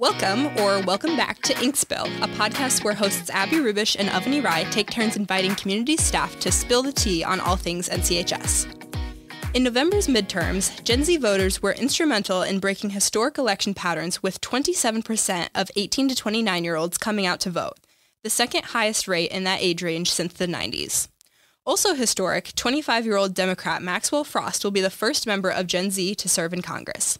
Welcome back to Inkspill, a podcast where hosts Abby Rubish and Avani Rai take turns inviting community staff to spill the tea on all things NCHS. In November's midterms, Gen Z voters were instrumental in breaking historic election patterns with 27% of 18 to 29-year-olds coming out to vote, the second highest rate in that age range since the 90s. Also historic, 25-year-old Democrat Maxwell Frost will be the first member of Gen Z to serve in Congress.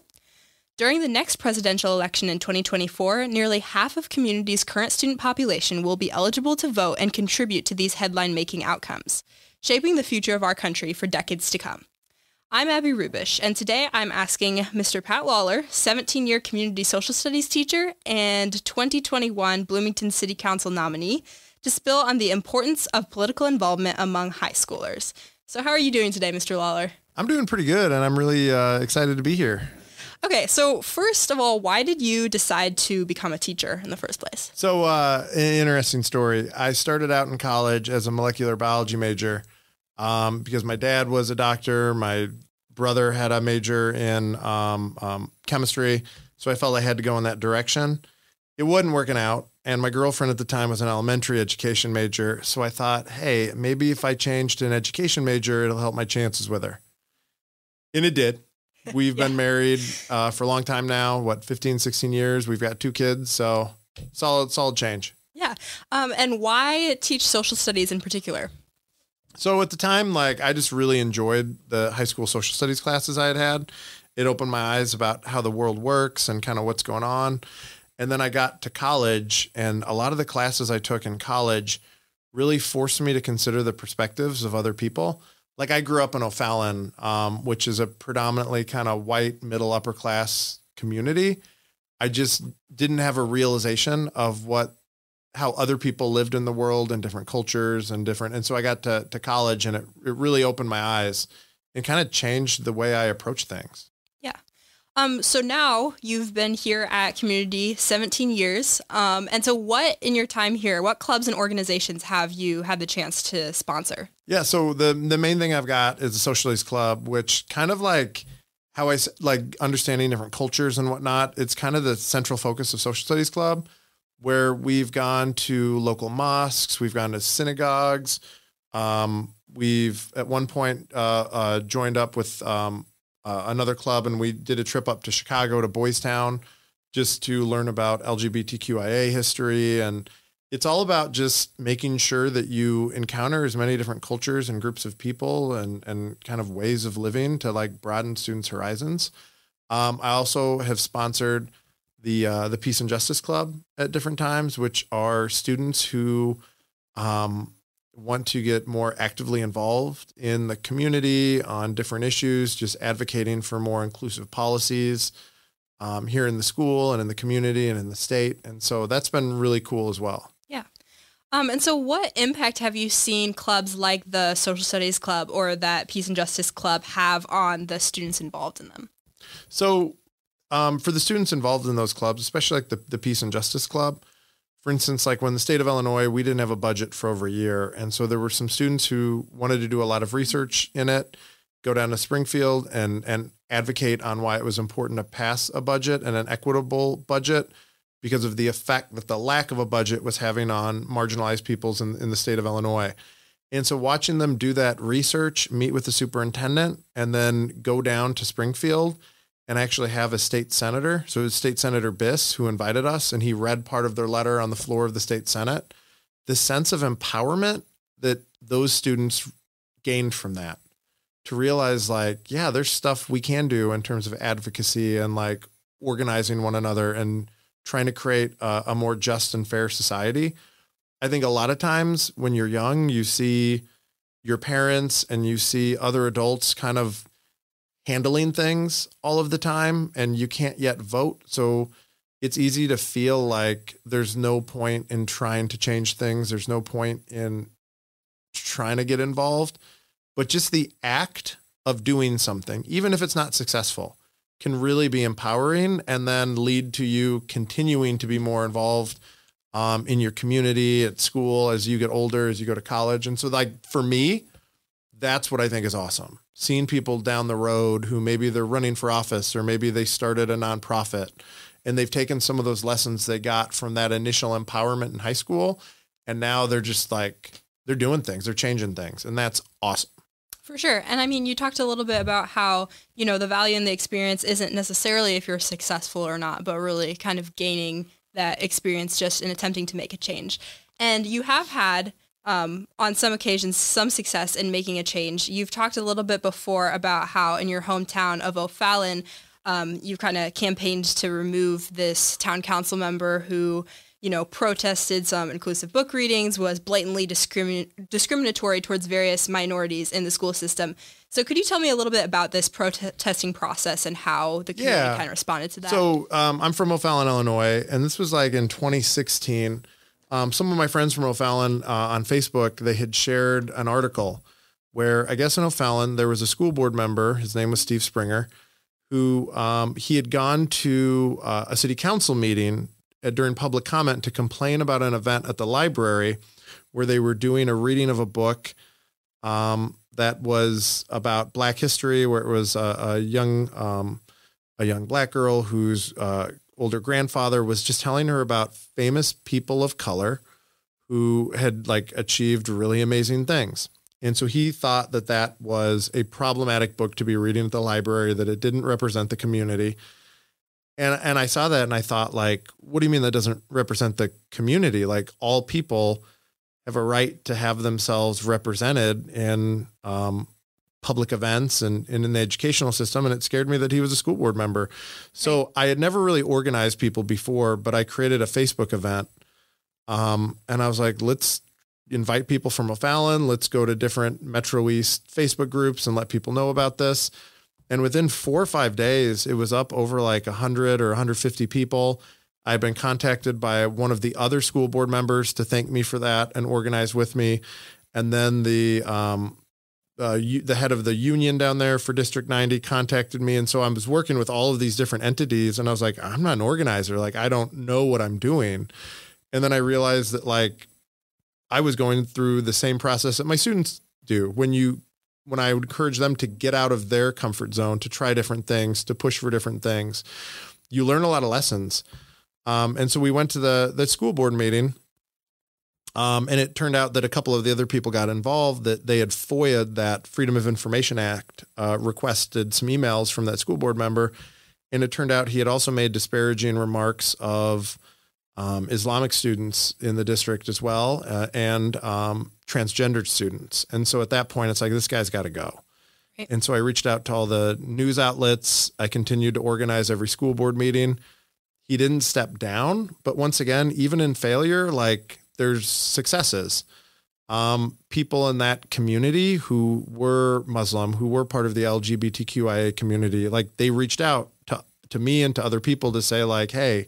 During the next presidential election in 2024, nearly half of community's current student population will be eligible to vote and contribute to these headline-making outcomes, shaping the future of our country for decades to come. I'm Abby Rubish, and today I'm asking Mr. Pat Lawler, 17-year community social studies teacher and 2021 Bloomington City Council nominee, to spill on the importance of political involvement among high schoolers. So how are you doing today, Mr. Lawler? I'm doing pretty good, and I'm really excited to be here. Okay, so first of all, why did you decide to become a teacher in the first place? So, an interesting story. I started out in college as a molecular biology major because my dad was a doctor. My brother had a major in chemistry, so I felt I had to go in that direction. It wasn't working out, and my girlfriend at the time was an elementary education major, so I thought, hey, maybe if I changed to an education major, it'll help my chances with her. And it did. We've been married for a long time now, 15, 16 years. We've got 2 kids, so solid change. Yeah. And why teach social studies in particular? So at the time, I just really enjoyed the high school social studies classes I had. It opened my eyes about how the world works and kind of what's going on. And then I got to college, and a lot of the classes I took in college really forced me to consider the perspectives of other people. I grew up in O'Fallon, which is a predominantly kind of white, middle, upper class community. I just didn't have a realization of how other people lived in the world and different cultures and so I got to college, and it really opened my eyes and kind of changed the way I approach things. Yeah. So now you've been here at Community 17 years. And so what in your time here, what clubs and organizations have you had the chance to sponsor? Yeah. So the main thing I've got is the Social Studies Club, which kind of how I understanding different cultures and whatnot. It's kind of the central focus of Social Studies Club, where we've gone to local mosques. We've gone to synagogues. We've at one point joined up with another club, and we did a trip up to Chicago to Boys Town just to learn about LGBTQIA history. And it's all about just making sure that you encounter as many different cultures and groups of people and kind of ways of living to broaden students' horizons. I also have sponsored the Peace and Justice Club at different times, which are students who want to get more actively involved in the community on different issues, just advocating for more inclusive policies here in the school and in the community and in the state. And so that's been really cool as well. Yeah. And so what impact have you seen clubs like the Social Studies Club or that Peace and Justice Club have on the students involved in them? So for the students involved in those clubs, especially the Peace and Justice Club, for instance, when the state of Illinois, we didn't have a budget for over a year. And so there were some students who wanted to do a lot of research in it, go down to Springfield and advocate on why it was important to pass a budget and an equitable budget because of the effect that the lack of a budget was having on marginalized peoples in the state of Illinois. And so watching them do that research, meet with the superintendent, and then go down to Springfield and actually have a state senator. So it was State Senator Biss who invited us, and he read part of their letter on the floor of the state Senate. The sense of empowerment that those students gained from that, to realize there's stuff we can do in terms of advocacy and organizing one another and trying to create a more just and fair society. I think a lot of times when you're young, you see your parents and you see other adults kind of handling things all of the time, and you can't yet vote. So it's easy to feel like there's no point in trying to change things. There's no point in trying to get involved, but just the act of doing something, even if it's not successful, can really be empowering and then lead to you continuing to be more involved in your community, at school, as you get older, as you go to college. And so for me, that's what I think is awesome. Seeing people down the road who maybe they're running for office or maybe they started a nonprofit and they've taken some of those lessons they got from that initial empowerment in high school. And now they're just like, they're doing things, they're changing things. And that's awesome. For sure. And I mean, you talked a little bit about how, the value in the experience isn't necessarily if you're successful or not, but really kind of gaining that experience just in attempting to make a change. And you have had, on some occasions, some success in making a change. You've talked a little bit before about how in your hometown of O'Fallon, you've kind of campaigned to remove this town council member who, protested some inclusive book readings, was blatantly discriminatory towards various minorities in the school system. So could you tell me a little bit about this protesting process and how the community kind of responded to that? So I'm from O'Fallon, Illinois, and this was like in 2016. Some of my friends from O'Fallon on Facebook, they had shared an article where I guess in O'Fallon, there was a school board member, his name was Steve Springer, who he had gone to a city council meeting during public comment to complain about an event at the library where they were doing a reading of a book that was about Black history, where it was a young Black girl whose older grandfather was just telling her about famous people of color who had like achieved really amazing things. And so he thought that that was a problematic book to be reading at the library, that it didn't represent the community. And I saw that and I thought, like, what do you mean that doesn't represent the community? Like, all people have a right to have themselves represented in public events and in the educational system. And it scared me that he was a school board member. So I had never really organized people before, but I created a Facebook event. And I was like, let's invite people from O'Fallon. Let's go to different Metro East Facebook groups and let people know about this. And within 4 or 5 days, it was up over like 100 or 150 people. I've been contacted by one of the other school board members to thank me for that and organize with me. And then the head of the union down there for District 90 contacted me. And so I was working with all of these different entities and I was like, I'm not an organizer. Like, I don't know what I'm doing. And then I realized that like I was going through the same process that my students do. When I would encourage them to get out of their comfort zone, to try different things, to push for different things, you learn a lot of lessons. And so we went to the school board meeting, and it turned out that a couple of the other people got involved, that they had FOIA'd that Freedom of Information Act, requested some emails from that school board member. And it turned out he had also made disparaging remarks of Islamic students in the district as well, and transgendered students. And so at that point, it's like, this guy's got to go. Right. And so I reached out to all the news outlets. I continued to organize every school board meeting. He didn't step down, but once again, even in failure, like, there's successes. People in that community who were Muslim, who were part of the LGBTQIA community, like, they reached out to me and to other people to say like, hey,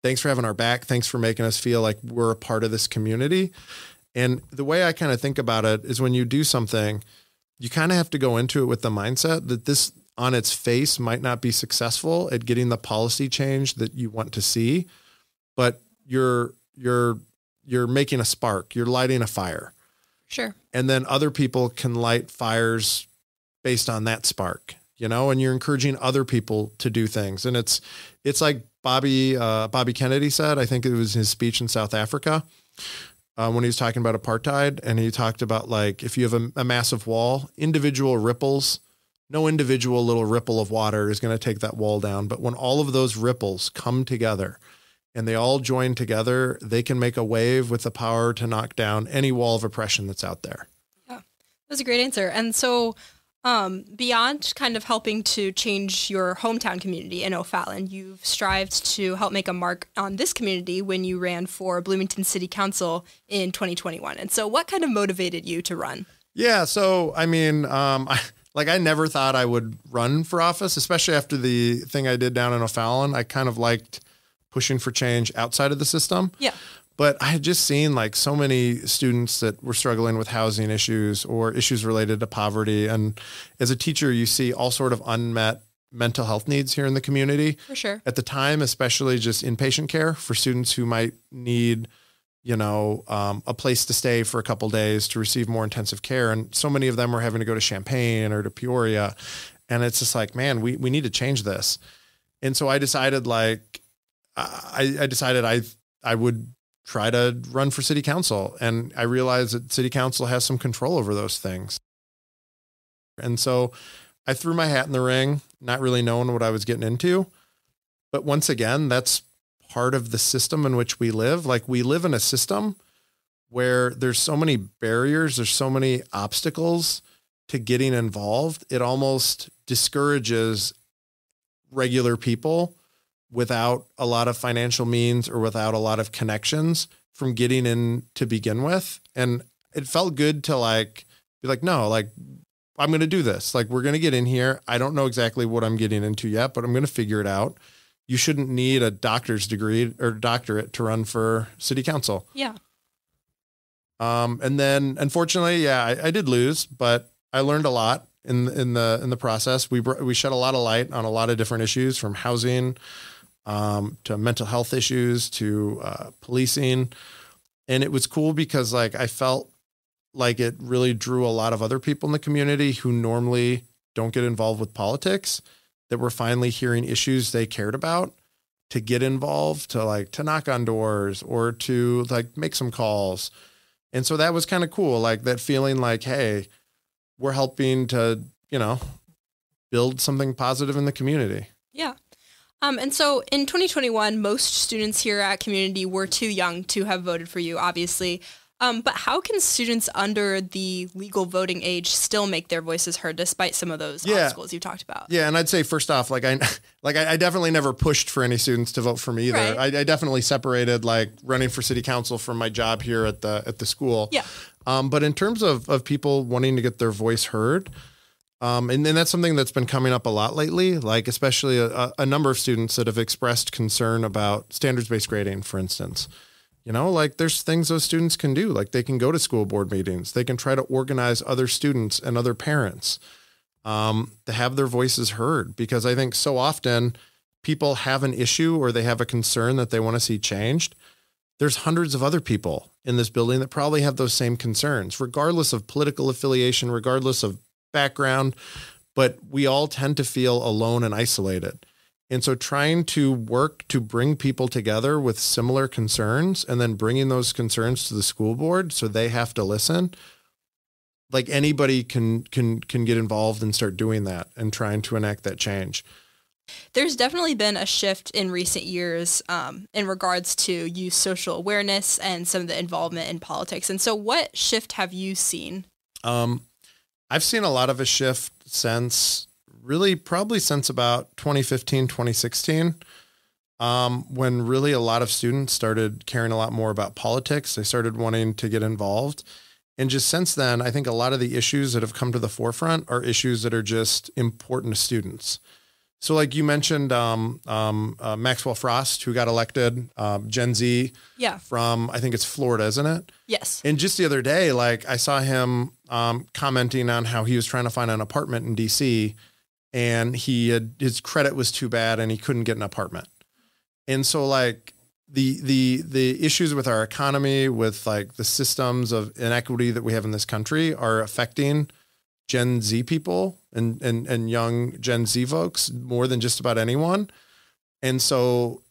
thanks for having our back. Thanks for making us feel like we're a part of this community. And the way I kind of think about it is when you do something, you kind of have to go into it with the mindset that this on its face might not be successful at getting the policy change that you want to see, but you're making a spark, you're lighting a fire. Sure. And then other people can light fires based on that spark, and you're encouraging other people to do things. And it's like Bobby Kennedy said, I think it was his speech in South Africa, when he was talking about apartheid, and he talked about like, if you have a massive wall, individual ripples, no individual little ripple of water is going to take that wall down. But when all of those ripples come together and they all join together, they can make a wave with the power to knock down any wall of oppression that's out there. Yeah, that's a great answer. And so beyond kind of helping to change your hometown community in O'Fallon, you've strived to help make a mark on this community when you ran for Bloomington City Council in 2021. And so what kind of motivated you to run? Yeah. So, I mean, I never thought I would run for office, especially after the thing I did down in O'Fallon. I kind of liked pushing for change outside of the system. Yeah. But I had just seen like so many students that were struggling with housing issues or issues related to poverty. And as a teacher, you see all sort of unmet mental health needs here in the community. For sure. At the time, especially just inpatient care for students who might need, a place to stay for a couple of days to receive more intensive care. And so many of them were having to go to Champaign or to Peoria. And it's just like, man, we need to change this. And so I decided like, I decided I would try to run for city council. And I realized that city council has some control over those things. And so I threw my hat in the ring, not really knowing what I was getting into. But once again, that's part of the system in which we live. Like, we live in a system where there's so many barriers, there's so many obstacles to getting involved. It almost discourages regular people without a lot of financial means or without a lot of connections from getting in to begin with. And it felt good to like, be like, no, like, I'm going to do this. Like, we're going to get in here. I don't know exactly what I'm getting into yet, but I'm going to figure it out. You shouldn't need a doctor's degree or doctorate to run for city council. Yeah. And then unfortunately, I did lose, but I learned a lot in the process. We shed a lot of light on a lot of different issues, from housing, to mental health issues, to policing. And it was cool because like, I felt like it really drew a lot of other people in the community who normally don't get involved with politics, that were finally hearing issues they cared about, to get involved, to knock on doors or to like make some calls. And so that was kind of cool. Like, that feeling like, hey, we're helping to, build something positive in the community. Yeah. And so in 2021, most students here at Community were too young to have voted for you, obviously. But how can students under the legal voting age still make their voices heard despite some of those obstacles you talked about? Yeah. And I'd say first off, I definitely never pushed for any students to vote for me either. Right. I definitely separated like running for city council from my job here at the school. Yeah. But in terms of people wanting to get their voice heard, and then that's something that's been coming up a lot lately, like especially a number of students that have expressed concern about standards-based grading, for instance. Like, there's things those students can do. Like, they can go to school board meetings. They can try to organize other students and other parents to have their voices heard. Because I think so often people have an issue or they have a concern that they want to see changed. There's hundreds of other people in this building that probably have those same concerns, regardless of political affiliation, regardless of background. But we all tend to feel alone and isolated. And so trying to work to bring people together with similar concerns and then bringing those concerns to the school board so they have to listen, like, anybody can get involved and start doing that and trying to enact that change. There's definitely been a shift in recent years in regards to youth social awareness and some of the involvement in politics. And so what shift have you seen? I've seen a lot of a shift probably since about 2015, 2016, when really a lot of students started caring a lot more about politics. They started wanting to get involved. And just since then, I think a lot of the issues that have come to the forefront are issues that are just important to students. So like you mentioned, Maxwell Frost, who got elected, Gen Z from, I think it's Florida, isn't it? Yes. And just the other day, like, I saw him commenting on how he was trying to find an apartment in DC, and his credit was too bad and he couldn't get an apartment. And so like the issues with our economy, with like the systems of inequity that we have in this country, are affecting Gen Z people and young Gen Z folks more than just about anyone. And so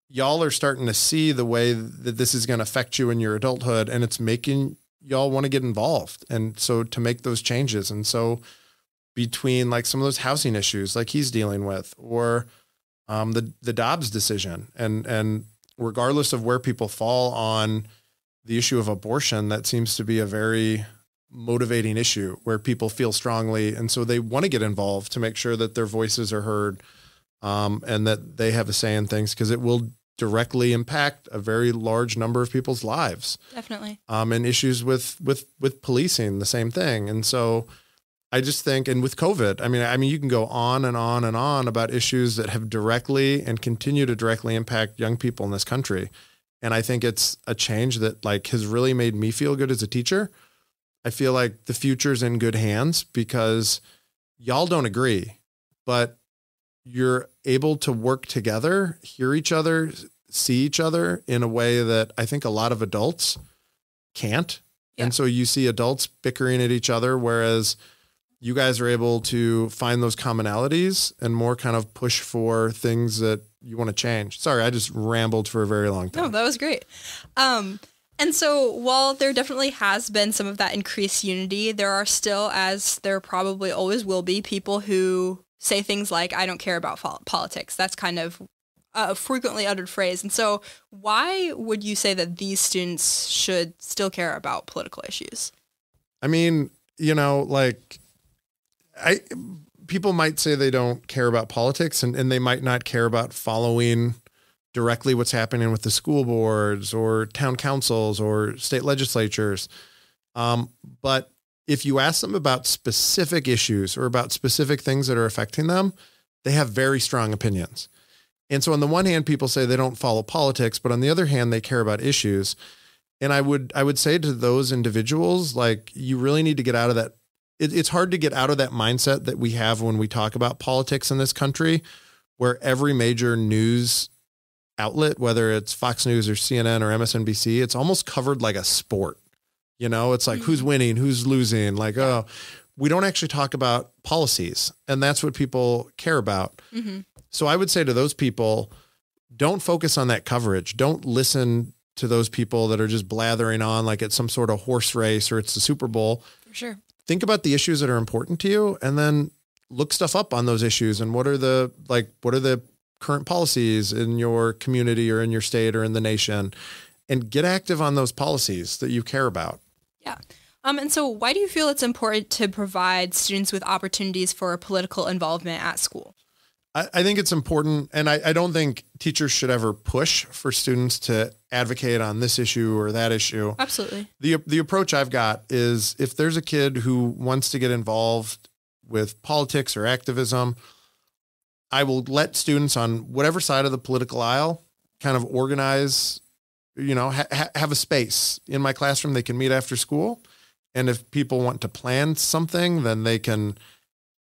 y'all are starting to see the way that this is going to affect you in your adulthood, and it's making y'all want to get involved. And so to make those changes. And so between like some of those housing issues like he's dealing with, or the Dobbs decision, and regardless of where people fall on the issue of abortion, that seems to be a very motivating issue where people feel strongly. And so they want to get involved to make sure that their voices are heard, and that they have a say in things, because it will directly impact a very large number of people's lives. Definitely. And issues with policing, the same thing. And so I just think, and with COVID, I mean, you can go on and on and on about issues that have directly and continue to directly impact young people in this country. And I think it's a change that like has really made me feel good as a teacher. I feel like the future's in good hands because y'all don't agree, but you're able to work together, hear each other, see each other in a way that I think a lot of adults can't. Yeah. And so you see adults bickering at each other, whereas you guys are able to find those commonalities and more kind of push for things that you want to change. Sorry, I just rambled for a very long time. No, that was great. And so while there definitely has been some of that increased unity, there are still, as there probably always will be, people who say things like, I don't care about politics. That's kind of a frequently uttered phrase. And so why would you say that these students should still care about political issues? I mean, people might say they don't care about politics and they might not care about following directly what's happening with the school boards or town councils or state legislatures. But if you ask them about specific issues or about specific things that are affecting them, they have very strong opinions. And so on the one hand, people say they don't follow politics, but on the other hand, they care about issues. And I would say to those individuals, like, you really need to get out of that. It's hard to get out of that mindset that we have when we talk about politics in this country, where every major news outlet, whether it's Fox News or CNN or MSNBC, it's almost covered like a sport. It's like, who's winning, who's losing, like, oh, we don't actually talk about policies. And that's what people care about. Mm-hmm. So I would say to those people, don't focus on that coverage. Don't listen to those people that are just blathering on like it's some sort of horse race or it's the Super Bowl. For sure. Think about the issues that are important to you and then look stuff up on those issues. And what are the current policies in your community or in your state or in the nation, and get active on those policies that you care about. Yeah. And so why do you feel it's important to provide students with opportunities for political involvement at school? I think it's important, and I don't think teachers should ever push for students to advocate on this issue or that issue. Absolutely. The approach I've got is, if there's a kid who wants to get involved with politics or activism, I will let students on whatever side of the political aisle kind of organize, have a space in my classroom they can meet after school. And if people want to plan something, then they can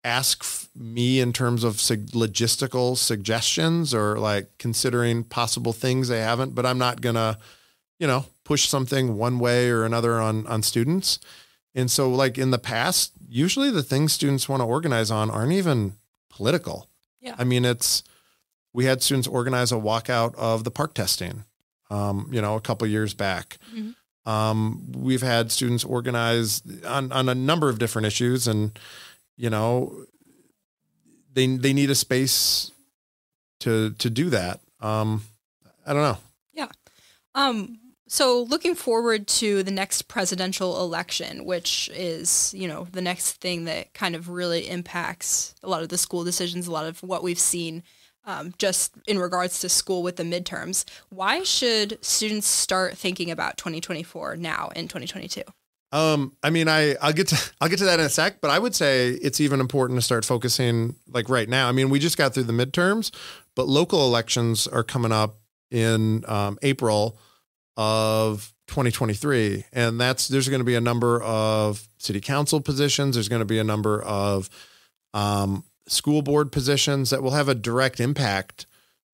ask me in terms of logistical suggestions or like considering possible things they haven't, but I'm not going to, push something one way or another on students. And so like in the past, usually the things students want to organize on aren't even political. Yeah. I mean, we had students organize a walkout of the park testing, a couple of years back. Mm-hmm. We've had students organize on a number of different issues, and, they need a space to do that. I don't know. Yeah. So looking forward to the next presidential election, which is, the next thing that kind of really impacts a lot of the school decisions, a lot of what we've seen just in regards to school with the midterms. Why should students start thinking about 2024 now in 2022? I'll get to that in a sec, but I would say it's even important to start focusing like right now. I mean, we just got through the midterms, but local elections are coming up in April of 2023. And there's going to be a number of city council positions. There's going to be a number of school board positions that will have a direct impact,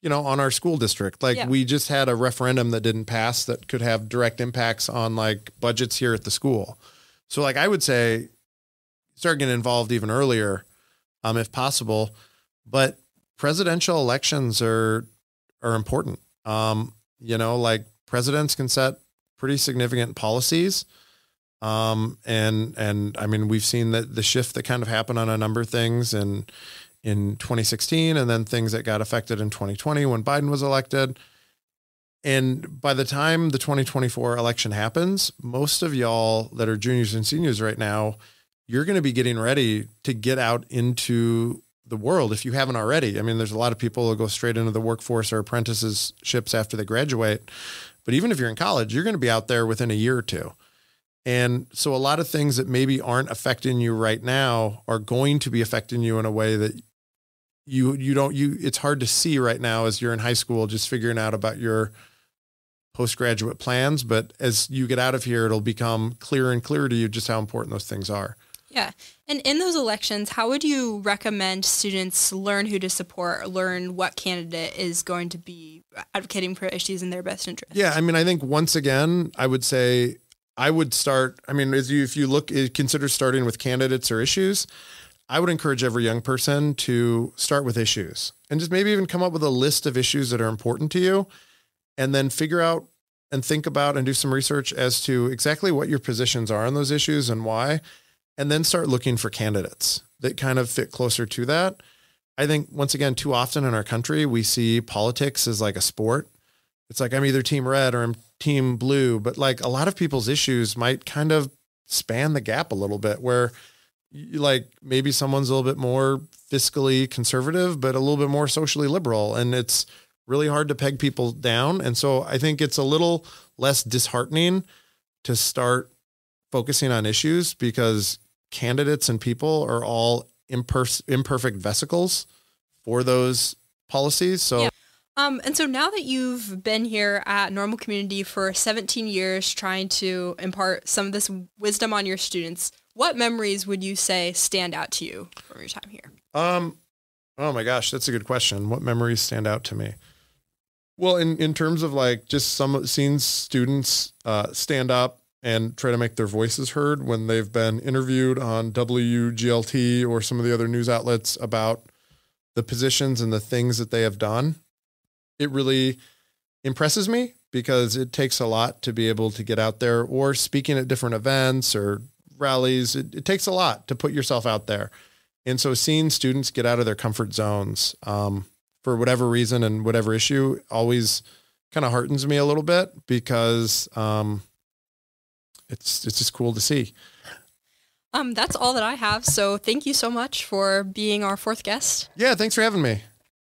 on our school district. Like we just had a referendum that didn't pass that could have direct impacts on like budgets here at the school. So like I would say start getting involved even earlier, if possible, but presidential elections are important. Like presidents can set pretty significant policies. And I mean, we've seen that the shift that kind of happened on a number of things in 2016, and then things that got affected in 2020 when Biden was elected. And by the time the 2024 election happens, most of y'all that are juniors and seniors right now, you're going to be getting ready to get out into the world if you haven't already. I mean, there's a lot of people who go straight into the workforce or apprenticeships after they graduate. But even if you're in college, you're going to be out there within a year or two. And so a lot of things that maybe aren't affecting you right now are going to be affecting you in a way that it's hard to see right now as you're in high school, just figuring out about your postgraduate plans. But as you get out of here, it'll become clearer and clearer to you just how important those things are. Yeah. And in those elections, how would you recommend students learn who to support, learn what candidate is going to be advocating for issues in their best interest? Yeah. I mean, I think once again, I would say I would start, I mean, if you consider starting with candidates or issues, I would encourage every young person to start with issues and just maybe even come up with a list of issues that are important to you, and then figure out and think about and do some research as to exactly what your positions are on those issues and why, and then start looking for candidates that kind of fit closer to that. I think, once again, too often in our country, we see politics as like a sport. It's like, I'm either team red or I'm team blue, but like a lot of people's issues might kind of span the gap a little bit, where like maybe someone's a little bit more fiscally conservative, but a little bit more socially liberal. And it's really hard to peg people down. And so I think it's a little less disheartening to start focusing on issues, because candidates and people are all imperfect vesicles for those policies. So, yeah. And so now that you've been here at Normal Community for 17 years, trying to impart some of this wisdom on your students, what memories would you say stand out to you from your time here? Oh my gosh, that's a good question. What memories stand out to me? Well, in terms of like just seeing students stand up and try to make their voices heard when they've been interviewed on WGLT or some of the other news outlets about the positions and the things that they have done, it really impresses me, because it takes a lot to be able to get out there, or speaking at different events or rallies. It takes a lot to put yourself out there. And so seeing students get out of their comfort zones for whatever reason and whatever issue always kind of heartens me a little bit, because it's just cool to see. That's all that I have. So thank you so much for being our fourth guest. Yeah, thanks for having me.